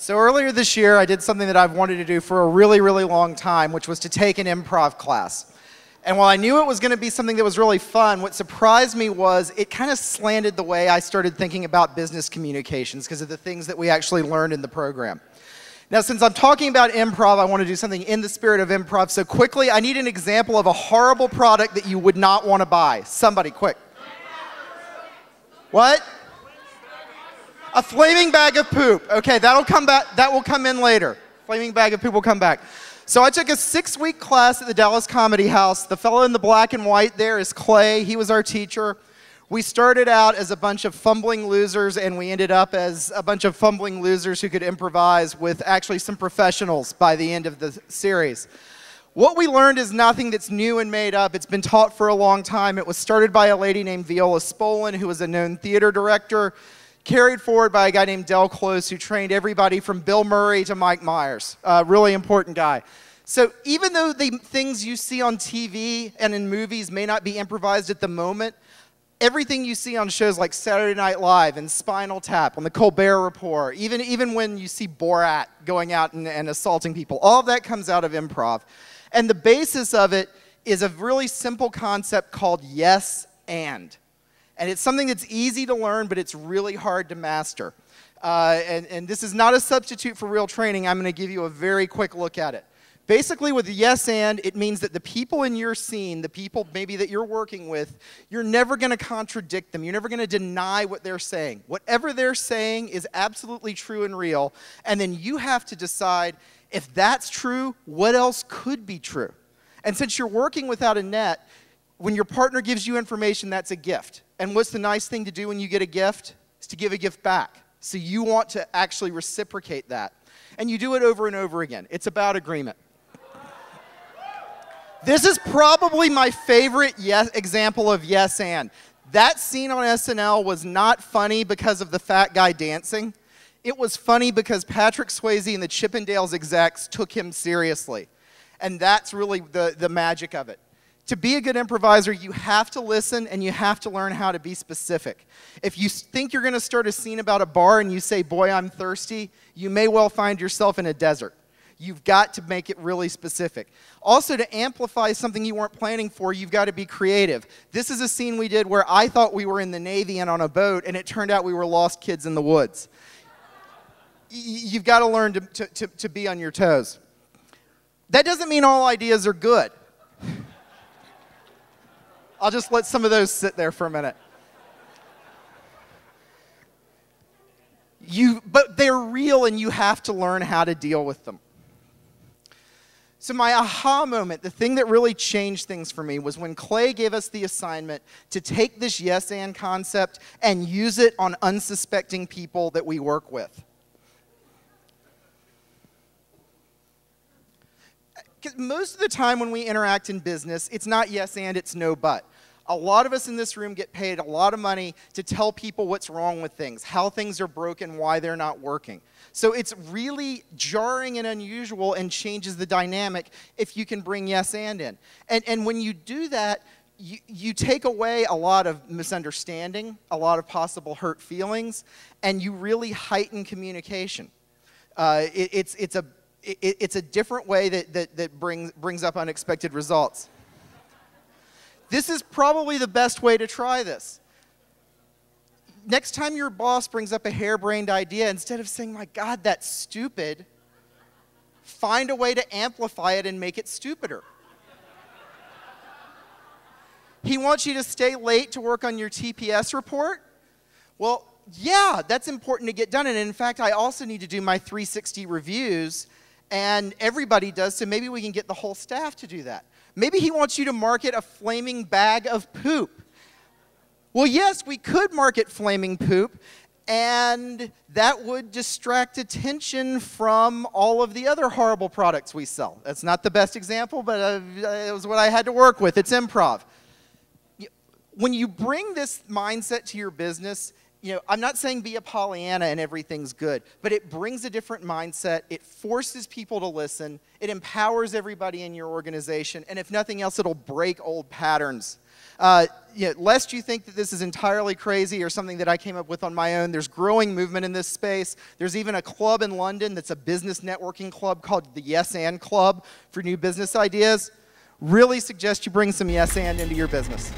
So earlier this year, I did something that I've wanted to do for a really, really long time, which was to take an improv class. And while I knew it was going to be something that was really fun, what surprised me was it kind of slanted the way I started thinking about business communications because of the things that we actually learned in the program. Now, since I'm talking about improv, I want to do something in the spirit of improv. So quickly, I need an example of a horrible product that you would not want to buy. Somebody, quick. What? A flaming bag of poop. Okay, that'll come back. That will come in later. Flaming bag of poop will come back. So I took a 6-week class at the Dallas Comedy House. The fellow in the black and white there is Clay. He was our teacher. We started out as a bunch of fumbling losers, and we ended up as a bunch of fumbling losers who could improvise with actually some professionals by the end of the series. What we learned is nothing that's new and made up. It's been taught for a long time. It was started by a lady named Viola Spolin, who was a known theater director, carried forward by a guy named Del Close, who trained everybody from Bill Murray to Mike Myers. Really important guy. So even though the things you see on TV and in movies may not be improvised at the moment, everything you see on shows like Saturday Night Live and Spinal Tap, on the Colbert Report, even when you see Borat going out and assaulting people, all of that comes out of improv. And the basis of it is a really simple concept called yes and. And it's something that's easy to learn, but it's really hard to master. And this is not a substitute for real training. I'm going to give you a very quick look at it. Basically, with yes and, it means that the people in your scene, the people maybe that you're working with, you're never going to contradict them. You're never going to deny what they're saying. Whatever they're saying is absolutely true and real. And then you have to decide, if that's true, what else could be true? And since you're working without a net, when your partner gives you information, that's a gift. And what's the nice thing to do when you get a gift? Is to give a gift back. So you want to actually reciprocate that. And you do it over and over again. It's about agreement. This is probably my favorite example of yes and. That scene on SNL was not funny because of the fat guy dancing. It was funny because Patrick Swayze and the Chippendales execs took him seriously. And that's really the magic of it. To be a good improviser, you have to listen and you have to learn how to be specific. If you think you're going to start a scene about a bar and you say, boy, I'm thirsty, you may well find yourself in a desert. You've got to make it really specific. Also, to amplify something you weren't planning for, you've got to be creative. This is a scene we did where I thought we were in the Navy and on a boat, and it turned out we were lost kids in the woods. You've got to learn to be on your toes. That doesn't mean all ideas are good. I'll just let some of those sit there for a minute. But they're real, and you have to learn how to deal with them. So my aha moment, the thing that really changed things for me, was when Clay gave us the assignment to take this yes and concept and use it on unsuspecting people that we work with. Because most of the time when we interact in business, it's not yes and, it's no but. A lot of us in this room get paid a lot of money to tell people what's wrong with things, how things are broken, why they're not working. So it's really jarring and unusual and changes the dynamic if you can bring yes and in. And when you do that, you take away a lot of misunderstanding, a lot of possible hurt feelings, and you really heighten communication. It's a different way that brings up unexpected results. This is probably the best way to try this. Next time your boss brings up a harebrained idea, instead of saying, my God, that's stupid, find a way to amplify it and make it stupider. He wants you to stay late to work on your TPS report? Well, yeah, that's important to get done. And in fact, I also need to do my 360 reviews, and everybody does, so maybe we can get the whole staff to do that. Maybe he wants you to market a flaming bag of poop. Well, yes, we could market flaming poop, and that would distract attention from all of the other horrible products we sell. That's not the best example, but it was what I had to work with. It's improv. When you bring this mindset to your business, I'm not saying be a Pollyanna and everything's good, but it brings a different mindset. It forces people to listen. It empowers everybody in your organization. And if nothing else, it'll break old patterns. Lest you think that this is entirely crazy or something that I came up with on my own, there's growing movement in this space. There's even a club in London that's a business networking club called the Yes and Club for new business ideas. Really suggest you bring some yes and into your business.